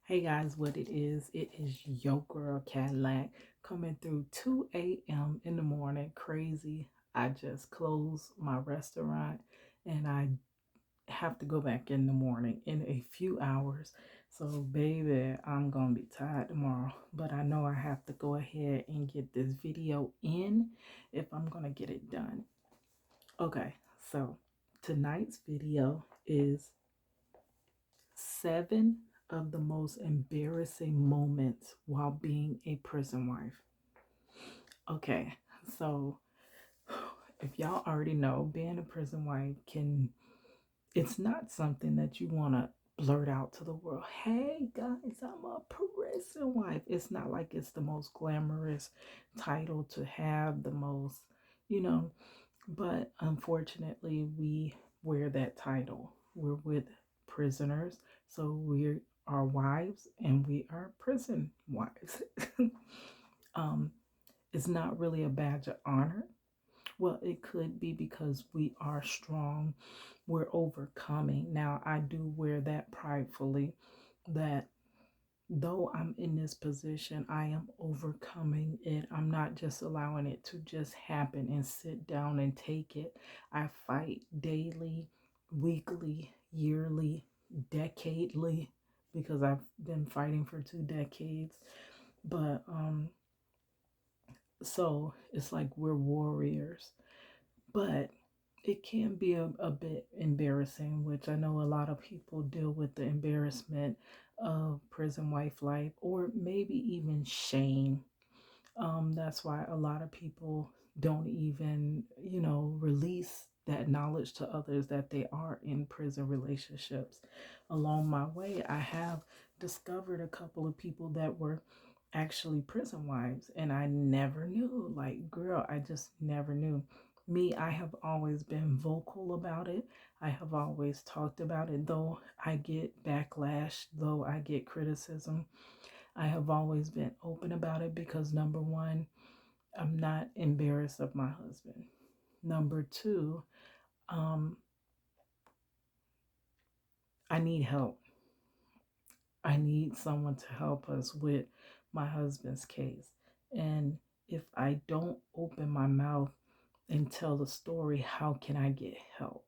Hey guys, what it is your girl Cadillac coming through 2 a.m. in the morning. Crazy. I just closed my restaurant and I have to go back in the morning in a few hours. So, baby, I'm gonna be tired tomorrow, but I know I have to go ahead and get this video in if I'm gonna get it done. Okay, so tonight's video is 7 of the most embarrassing moments while being a prison wife. Okay, so if y'all already know, being a prison wife it's not something that you want to blurt out to the world. Hey guys, I'm a prison wife. It's not like it's the most glamorous title to have, the most, you know, but unfortunately, we wear that title. We're with prisoners, so we are wives and we are prison wives. um, it's not really a badge of honor. Well, it could be because we are strong, we're overcoming. Now, I do wear that pridefully that though I'm in this position, I am overcoming it. I'm not just allowing it to just happen and sit down and take it. I fight daily, weekly, yearly, decadely, because I've been fighting for 2 decades. But so it's like we're warriors. But it can be a bit embarrassing, which I know a lot of people deal with the embarrassment of prison wife life, or maybe even shame. That's why a lot of people don't even, release that knowledge to others that they are in prison relationships. Along my way, I have discovered a couple of people that were actually prison wives, and I never knew. Like, girl, I just never knew. Me, I have always been vocal about it. I have always talked about it, though I get backlash, though I get criticism. I have always been open about it because number one, I'm not embarrassed of my husband. Number two, um, I need help. I need someone to help us with my husband's case. And if I don't open my mouth and tell the story, how can I get help?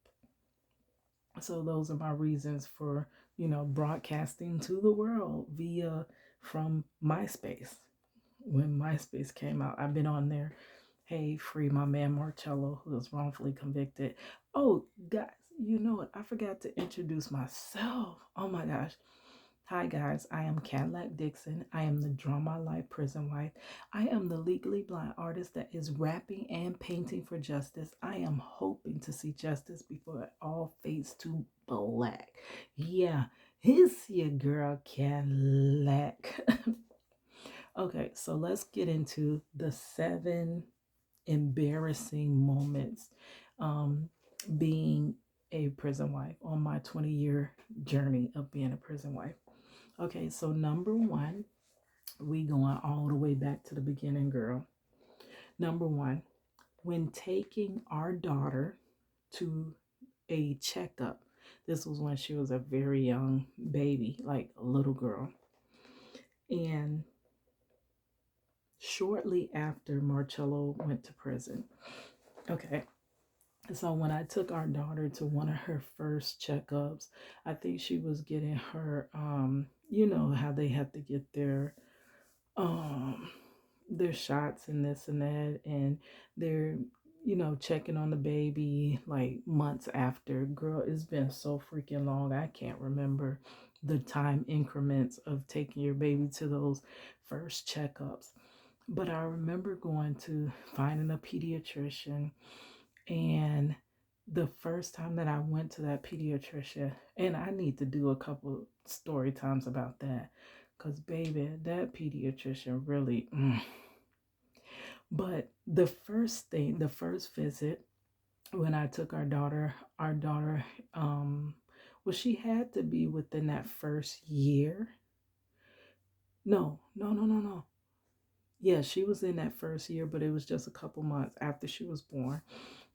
So those are my reasons for, broadcasting to the world via from MySpace. When MySpace came out, I've been on there. Hey, free my man Marcello, who was wrongfully convicted. Oh, guys, you know what? I forgot to introduce myself. Oh my gosh. Hi, guys. I am Cadillac Dixon. I am the Drama Life Prison Wife. I am the legally blind artist that is rapping and painting for justice. I am hoping to see justice before it all fades to black. Yeah, it's your girl, Cadillac. Okay, so let's get into the 7 embarrassing moments being a prison wife on my 20-year journey of being a prison wife. Okay, so number one, we going all the way back to the beginning, girl. Number one, when taking our daughter to a checkup, this was when she was a very young baby, like a little girl. And shortly after Marcello went to prison. Okay. So when I took our daughter to one of her first checkups, I think she was getting her you know how they have to get um their shots and this and that, and they're checking on the baby like months after. Girl, it's been so freaking long, I can't remember the time increments of taking your baby to those first checkups. But I remember going to finding a pediatrician, and the first time that I went to that pediatrician, and I need to do a couple story times about that, because baby, that pediatrician really. But the first thing, the first visit, when I took our daughter, well, she had to be within that first year. No, no, no, no, no. Yeah, she was in that first year, but it was just a couple months after she was born.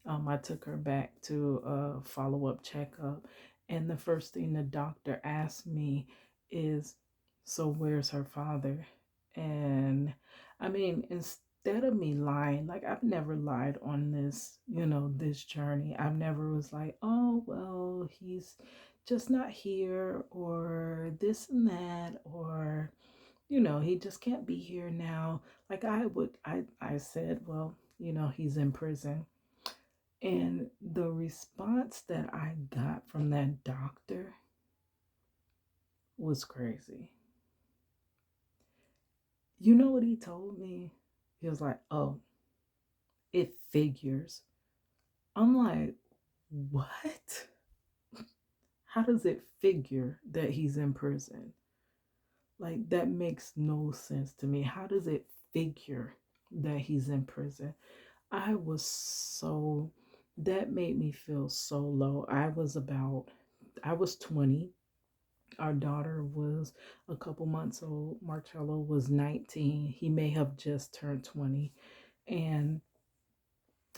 I took her back to a follow up checkup. And the first thing the doctor asked me is, So where's her father? And I mean, instead of me lying, like I've never lied on this, this journey. I've never was like, oh, well, he's just not here or this and that, or, he just can't be here now. Like I said, well, he's in prison. And the response that I got from that doctor was crazy. You know what he told me? He was like, oh, it figures. I'm like, what? How does it figure that he's in prison? Like, that makes no sense to me. How does it figure that he's in prison? That made me feel so low. I was 20. Our daughter was a couple months old. Marcello was 19. He may have just turned 20. And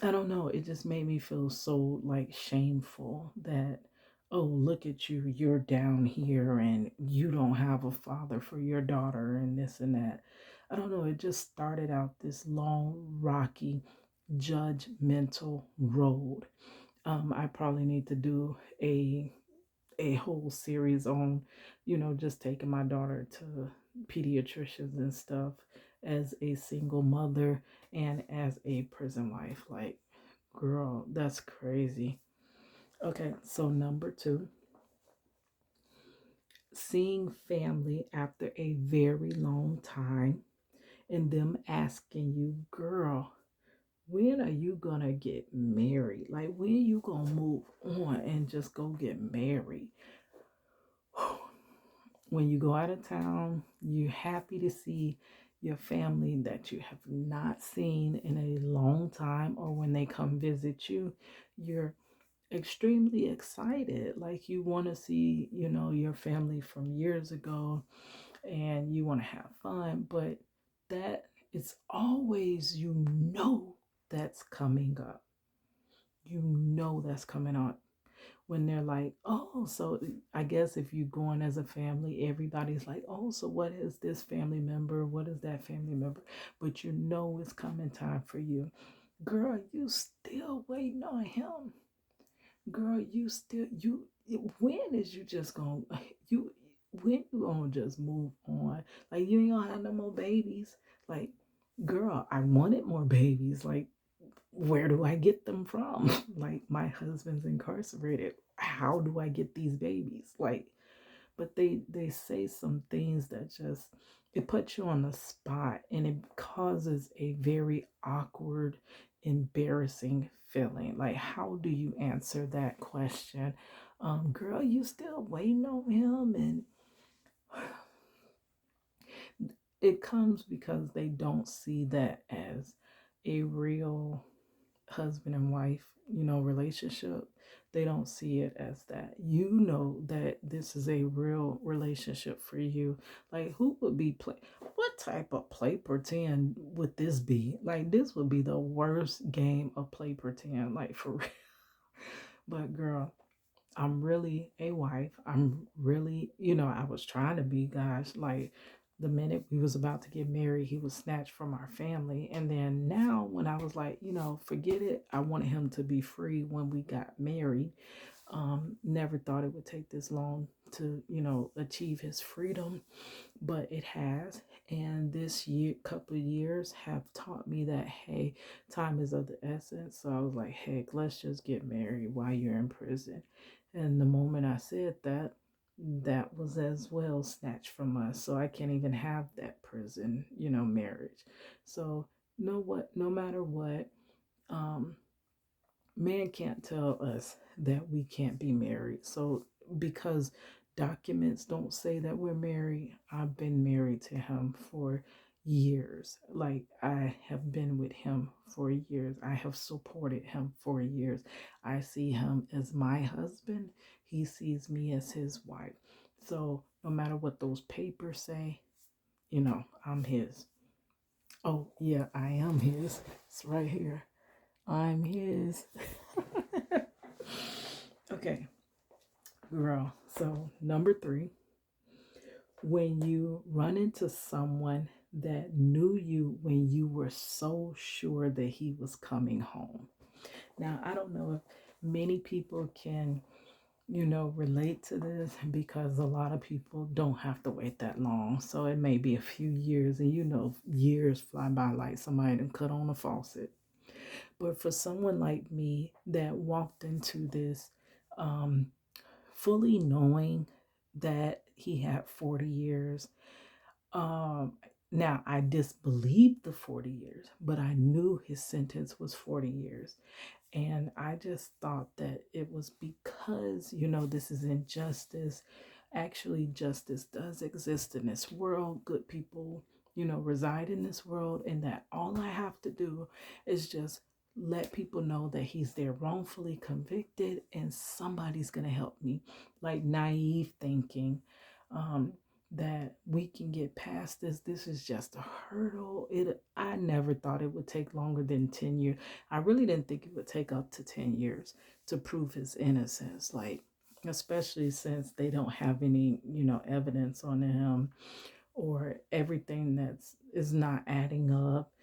I don't know, it just made me feel so like shameful that, oh, look at you, you're down here and you don't have a father for your daughter and this and that. I don't know, it just started out this long, rocky, judgmental road. I probably need to do a whole series on, just taking my daughter to pediatricians and stuff as a single mother and as a prison wife. Like, girl, that's crazy. Okay, so number two, seeing family after a very long time and them asking you, girl, when are you gonna get married? Like, when you gonna move on and just go get married? When you go out of town, you're happy to see your family that you have not seen in a long time, or when they come visit you, you're extremely excited. Like, you want to see, your family from years ago and you want to have fun, but that it's always, that's coming up. That's coming up when they're like, oh, so I guess if you're going as a family, everybody's like, oh, so what is this family member? What is that family member? But it's coming time for you. Girl, you still waiting on him. Girl, when is you just gonna, you, when you gonna just move on? Like, you ain't gonna have no more babies. Like, girl, I wanted more babies. Like, where do I get them from? Like, my husband's incarcerated. How do I get these babies? Like, but they say some things that just, it puts you on the spot and it causes a very awkward, embarrassing feeling. Like, how do you answer that question? Girl, you still waiting on him? And it comes because they don't see that as a real husband and wife, relationship. They don't see it as that. That this is a real relationship for you. Like, who would be what type of play pretend would this be? Like, this would be the worst game of play pretend, like, for real. But girl, I'm really a wife. I'm really, I was trying to be, gosh, like, the minute we was about to get married, he was snatched from our family. And then now when I was like, forget it, I wanted him to be free when we got married. Never thought it would take this long to, achieve his freedom, but it has. And this couple of years have taught me that, hey, time is of the essence. So I was like, heck, let's just get married while you're in prison. And the moment I said that, that was as well snatched from us. So I can't even have that prison, marriage. So no matter what, um, man can't tell us that we can't be married. So because documents don't say that we're married, I've been married to him for years. Like, I have been with him for years. I have supported him for years. I see him as my husband. He sees me as his wife. So no matter what those papers say, I'm his. Oh yeah, I am his. It's right here. I'm his. Okay, girl. So number three, when you run into someone that knew you when you were so sure that he was coming home. Now, I don't know if many people can, relate to this because a lot of people don't have to wait that long. So it may be a few years, and years fly by like somebody done cut on a faucet. But for someone like me that walked into this um, fully knowing that he had 40 years, um, now I disbelieved the 40 years, but I knew his sentence was 40 years. And I just thought that it was because, this is injustice. Actually, justice does exist in this world. Good people, reside in this world, and that all I have to do is just let people know that he's there wrongfully convicted and somebody's going to help me. Like naive thinking. Um, that we can get past this. This is just a hurdle. I never thought it would take longer than 10 years. I really didn't think it would take up to 10 years to prove his innocence. Like, especially since they don't have any, evidence on him, or everything is not adding up.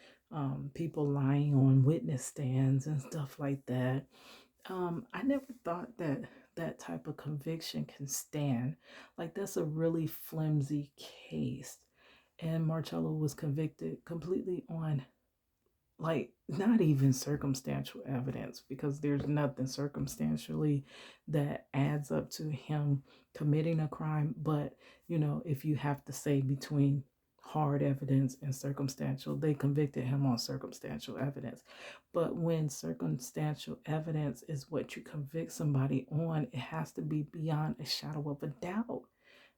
People lying on witness stands and stuff like that. I never thought that that type of conviction can stand. Like, that's a really flimsy case. And Marcello was convicted completely on, like, not even circumstantial evidence, because there's nothing circumstantially that adds up to him committing a crime. But if you have to say between hard evidence and circumstantial, they convicted him on circumstantial evidence. But when circumstantial evidence is what you convict somebody on, it has to be beyond a shadow of a doubt.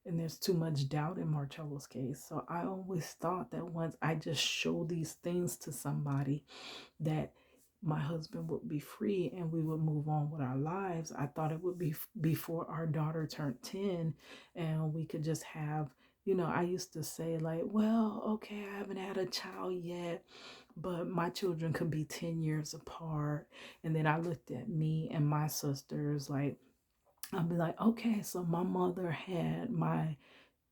And there's too much doubt in Marcello's case. So I always thought that once I just show these things to somebody, that my husband would be free and we would move on with our lives. I thought it would be before our daughter turned 10, and we could just have, I used to say, like, well, okay, I haven't had a child yet, but my children could be 10 years apart. And then I looked at me and my sisters, like, I'll be like, okay, so my mother had my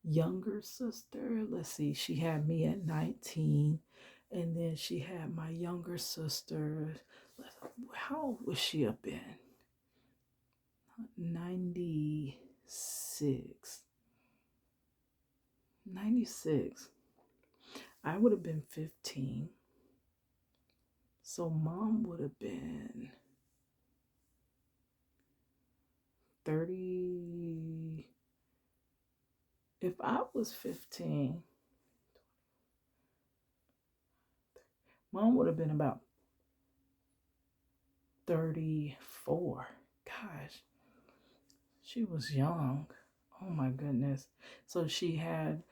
younger sister. Let's see, she had me at 19, and then she had my younger sister. How old would she have been? 96. 96. I would have been 15. So mom would have been 30. If I was 15, mom would have been about 34. Gosh, she was young. Oh my goodness. So she had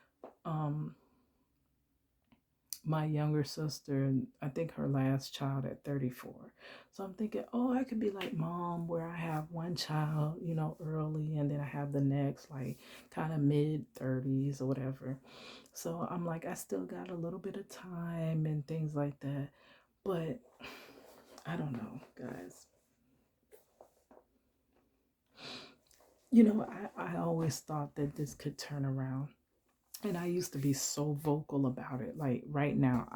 um my younger sister, I think her last child at 34. So I'm thinking, oh, I could be like mom, where I have one child, early, and then I have the next, like, kind of mid 30s or whatever. So I'm like, I still got a little bit of time and things like that. But I don't know, guys. I always thought that this could turn around. And I used to be so vocal about it. Like right now,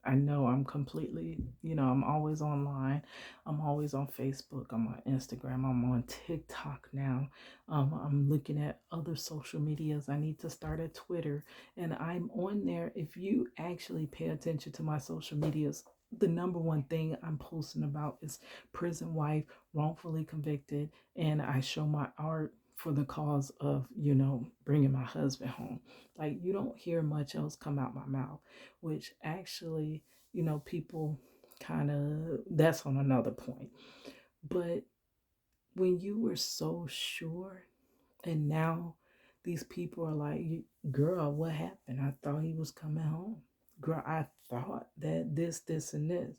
I know I'm completely, I'm always online. I'm always on Facebook. I'm on Instagram. I'm on TikTok now. I'm looking at other social medias. I need to start a Twitter. And I'm on there. If you actually pay attention to my social medias, the number one thing I'm posting about is prison wife, wrongfully convicted. And I show my art for the cause of, bringing my husband home. Like, you don't hear much else come out my mouth, which actually, people kind of, that's on another point. But when you were so sure, and now these people are like, girl, what happened? I thought he was coming home. Girl, I thought that this, and this.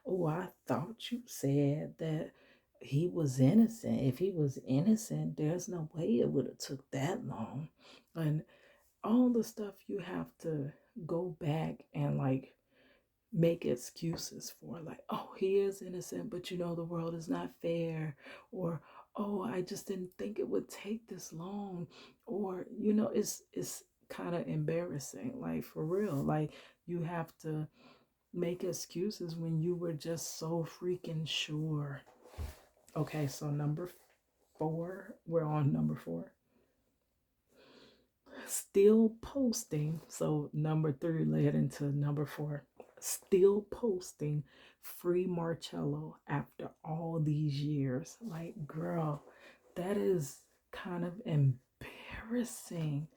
Oh, I thought you said that he was innocent. If he was innocent, there's no way it would have took that long. And all the stuff you have to go back and, like, make excuses for, like, oh, he is innocent, but the world is not fair, or oh, I just didn't think it would take this long, or it's kind of embarrassing, like for real. Like you have to make excuses when you were just so freaking sure. Okay, so number four, we're on number four. Still posting. So number three led into number four. Still posting free Marcello after all these years. Like, girl, that is kind of embarrassing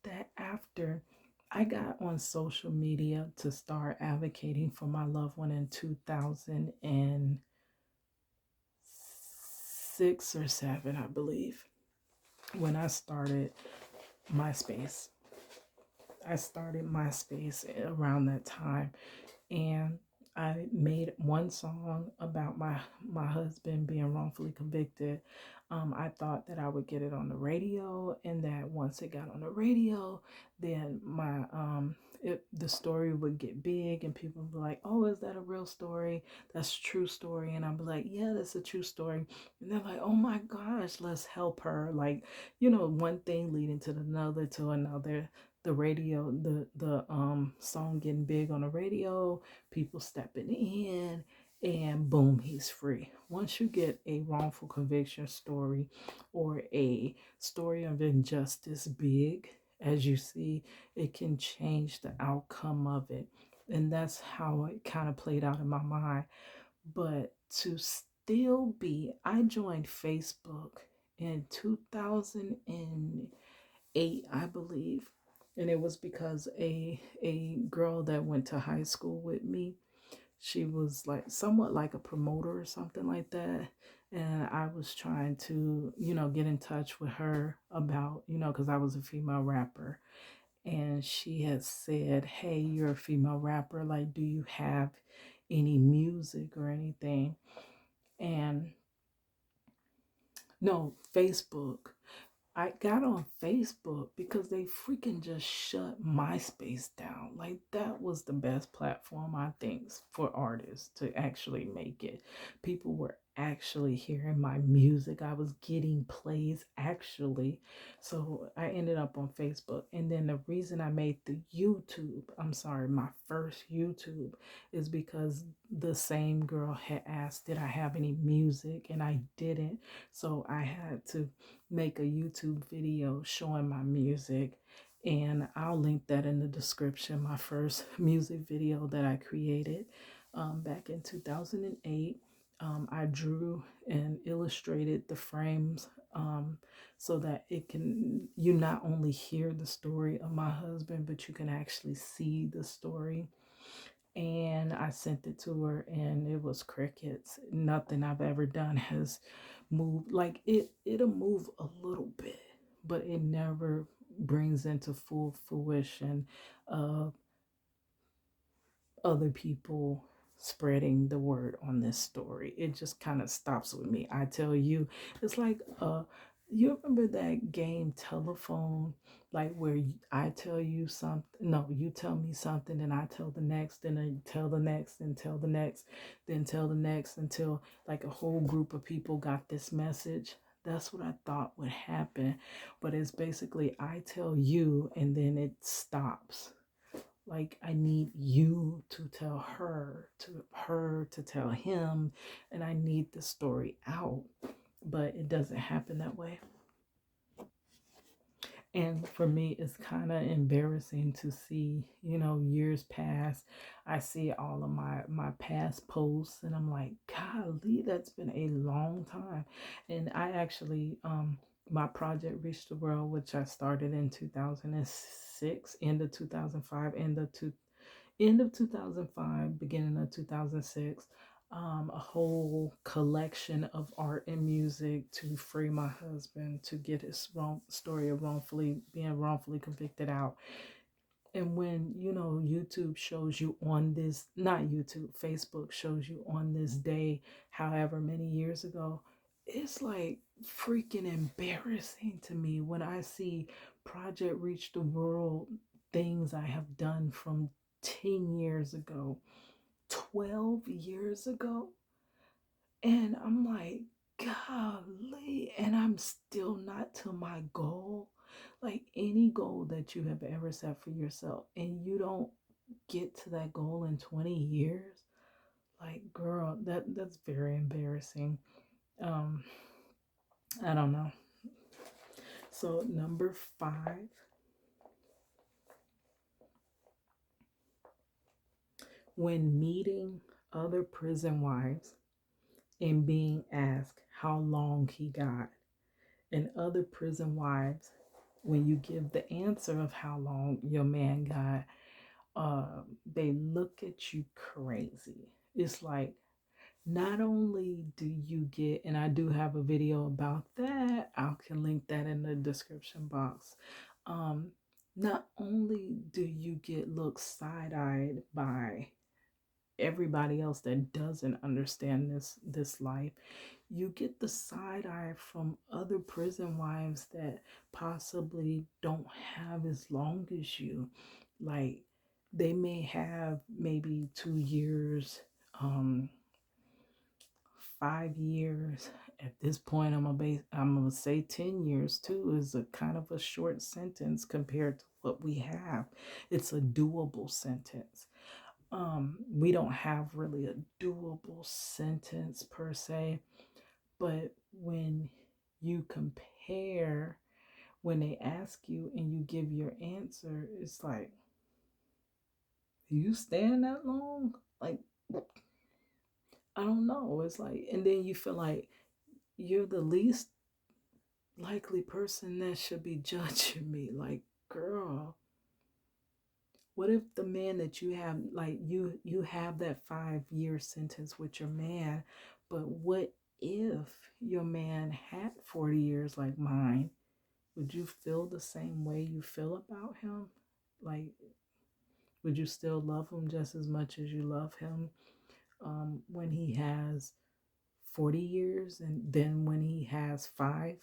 that after I got on social media to start advocating for my loved one in 2006 or 7, I believe, when MySpace. I started MySpace around that time, and I made one song about my husband being wrongfully convicted. I thought that I would get it on the radio, and that once it got on the radio, then the story would get big, and people would be like, "Oh, is that a real story? That's a true story." And I'd be like, "Yeah, that's a true story." And they're like, "Oh my gosh, let's help her!" Like, one thing leading to another to another. The radio, the song getting big on the radio, people stepping in, and boom, he's free. Once you get a wrongful conviction story or a story of injustice big, as you see, it can change the outcome of it. And that's how it kind of played out in my mind. But to still be, I joined Facebook in 2008, I believe. And it was because a girl that went to high school with me, she was like somewhat like a promoter or something like that. And I was trying to, get in touch with her about, because I was a female rapper. And she had said, "Hey, you're a female rapper. Like, do you have any music or anything?" And no, Facebook. I got on Facebook because they freaking just shut MySpace down. Like, that was the best platform, I think, for artists to actually make it. People were actually hearing my music. I was getting plays actually. So I ended up on Facebook. And then the reason I made the YouTube, I'm sorry, my first YouTube, is because the same girl had asked, did I have any music? And I didn't. So I had to make a YouTube video showing my music, and I'll link that in the description. My first music video that I created back in 2008. I drew and illustrated the frames so that you not only hear the story of my husband, but you can actually see the story. And I sent it to her, and it was crickets. Nothing I've ever done has moved. Like, it'll move a little bit, but it never brings into full fruition of other people spreading the word on this story. It just kind of stops with me. I tell you, it's like you remember that game telephone, like where I tell you something, no, you tell me something, and I tell the next, and then tell the next, and tell the next, then tell the next, until like a whole group of people got this message. That's what I thought would happen, but it's basically I tell you, and then it stops. Like, I need you to tell her to tell him, and I need the story out, but it doesn't happen that way. And for me, it's kind of embarrassing to see, years pass. I see all of my past posts, and I'm like, golly, that's been a long time. And I actually, my project Reach the World, which I started in 2006, end of 2005, end of 2005, beginning of 2006, a whole collection of art and music to free my husband, to get his story of being wrongfully convicted out. And when, YouTube shows you on this, not YouTube, Facebook shows you on this day, however many years ago, it's like freaking embarrassing to me when I see Project Reach the World things I have done from 10 years ago, 12 years ago. And I'm like, golly, and I'm still not to my goal. Like any goal that you have ever set for yourself and you don't get to that goal in 20 years, like girl, that's very embarrassing. Um, I don't know. So number 5, when meeting other prison wives and being asked how long he got, and other prison wives, when you give the answer of how long your man got, they look at you crazy. It's like, not only do you get, and I do have a video about that, I can link that in the description box. Um, Not only do you get looked side eyed by everybody else that doesn't understand this life, you get the side eye from other prison wives that possibly don't have as long as you. Like they may have maybe 2 years, 5 years. At this point, I'm gonna say 10 years too is a kind of a short sentence compared to what we have. It's a doable sentence. We don't have really a doable sentence per se, but when you compare, when they ask you and you give your answer, it's like, you stand that long? Like, I don't know. It's like, and then you feel like you're the least likely person that should be judging me. Like, girl, what if the man that you have, like you have that 5 year sentence with your man, but what if your man had 40 years like mine? Would you feel the same way you feel about him? Like, would you still love him just as much as you love him when he has 40 years and then when he has 5?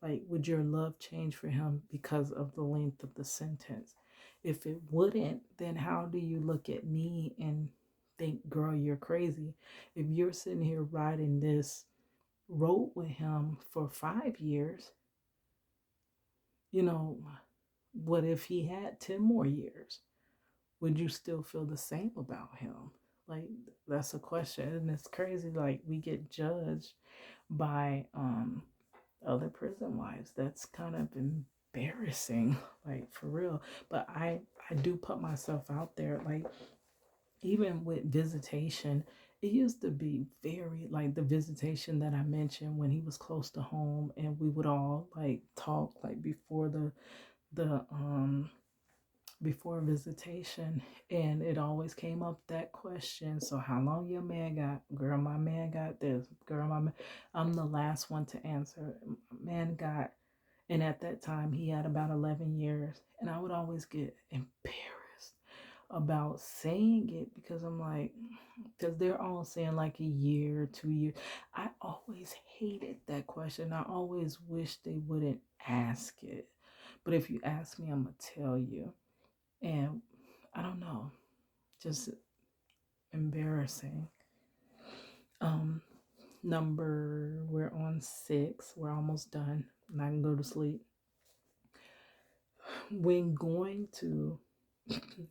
Like, would your love change for him because of the length of the sentence? If it wouldn't, then how do you look at me and think, girl, you're crazy? If you're sitting here riding this road with him for 5 years, you know, what if he had 10 more years? Would you still feel the same about him? Like, that's a question. And it's crazy. Like, we get judged by other prison wives. That's kind of embarrassing, like for real. But I do put myself out there. Like, even with visitation, it used to be very like the visitation that I mentioned when he was close to home, and we would all like talk like the before visitation, and it always came up that question, so how long your man got? Girl, my man got this. Girl, I'm the last one to answer. Man got, and at that time he had about 11 years, and I would always get embarrassed about saying it because I'm like, because they're all saying like a year, 2 years. I always hated that question. I always wish they wouldn't ask it, but if you ask me, I'm gonna tell you. And I don't know, just embarrassing. Um, we're on 6. We're almost done. And I can go to sleep. When going to,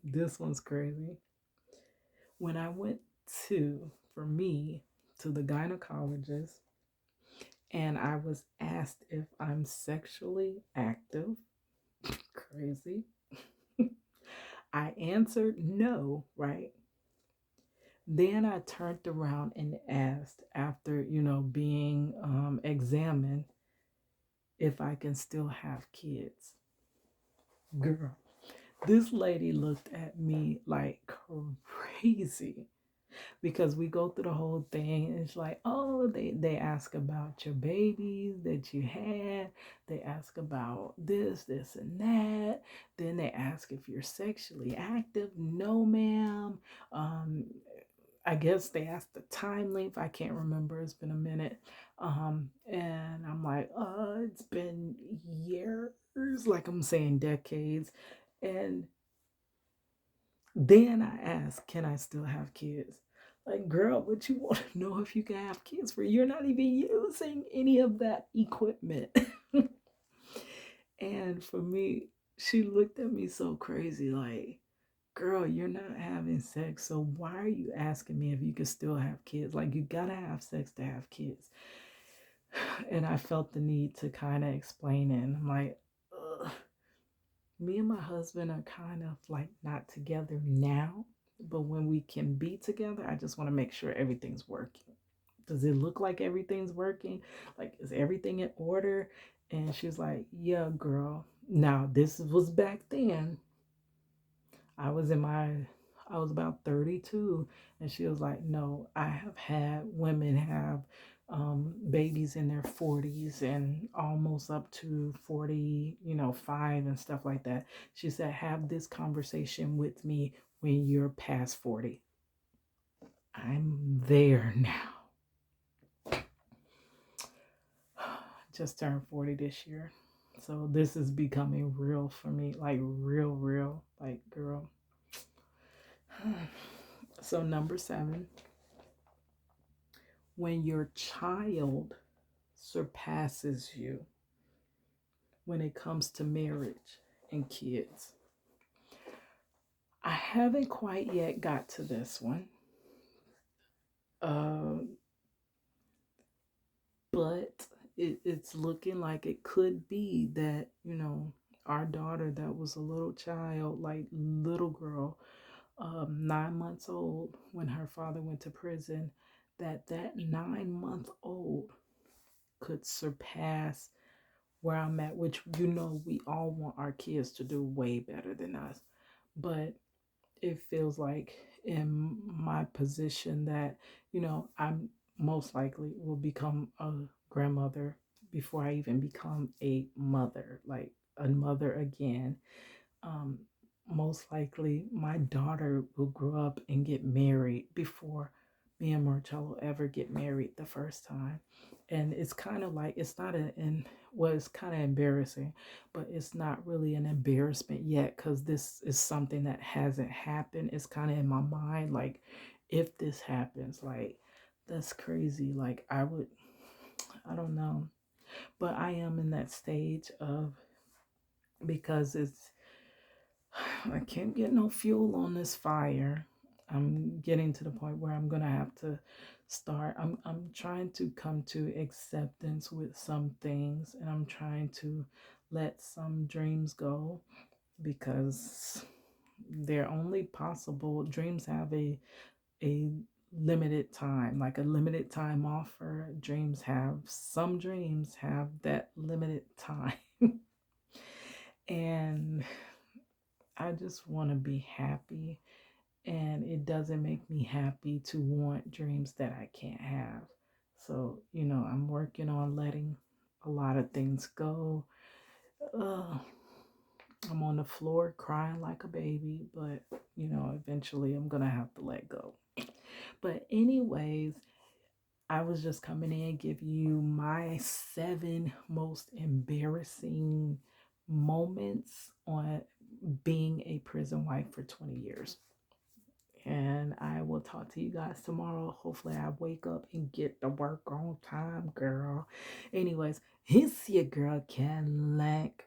this one's crazy. When I went for me, to the gynecologist, and I was asked if I'm sexually active, crazy. I answered no, right? Then I turned around and asked, after, being examined, if I can still have kids. Girl, this lady looked at me like crazy because we go through the whole thing. And it's like, oh, they ask about your babies that you had. They ask about this, and that. Then they ask if you're sexually active. No, ma'am. Um, I guess they asked the time length. I can't remember. It's been a minute. And I'm like, it's been years, like I'm saying decades. And then I asked, can I still have kids? Like, girl, what you want to know if you can have kids for? You're not even using any of that equipment. And for me, she looked at me so crazy, like, girl, you're not having sex, so why are you asking me if you could still have kids? Like, you gotta have sex to have kids. And I felt the need to kind of explain it. And I'm like, ugh. Me and my husband are kind of like not together now, but when we can be together, I just want to make sure everything's working. Does it look like everything's working? Like, is everything in order? And she's like, yeah, girl. Now, this was back then. I was in my, I was about 32, and she was like, no, I have had women have babies in their 40s and almost up to 40, 5 and stuff like that. She said, have this conversation with me when you're past 40. I'm there now. Just turned 40 this year. So this is becoming real for me, like real, real, like girl. So, number 7, when your child surpasses you when it comes to marriage and kids. I haven't quite yet got to this one, uh, but it's looking like it could be that, our daughter that was a little child, like little girl, 9 months old when her father went to prison, that 9 month old could surpass where I'm at, which we all want our kids to do way better than us. But it feels like in my position that, I'm most likely will become a grandmother before I even become a mother, like a mother again. um, Most likely my daughter will grow up and get married before me and Marcello ever get married the first time. And it's kind of like, it's not well, it's kind of embarrassing, but it's not really an embarrassment yet because this is something that hasn't happened. It's kind of in my mind, like, if this happens, like, that's crazy. Like, I don't know, but I am in that stage of, because I can't get no fuel on this fire. I'm getting to the point where I'm gonna have to start. I'm trying to come to acceptance with some things, and I'm trying to let some dreams go because they're only possible. Dreams have a limited time, like a limited time offer. Some dreams have that limited time. And I just want to be happy, and it doesn't make me happy to want dreams that I can't have. So, I'm working on letting a lot of things go. Uh, I'm on the floor crying like a baby, but, eventually I'm going to have to let go. But, anyways, I was just coming in and give you my 7 most embarrassing moments on being a prison wife for 20 years. And I will talk to you guys tomorrow. Hopefully, I wake up and get to work on time, girl. Anyways, it's your girl, Cadillac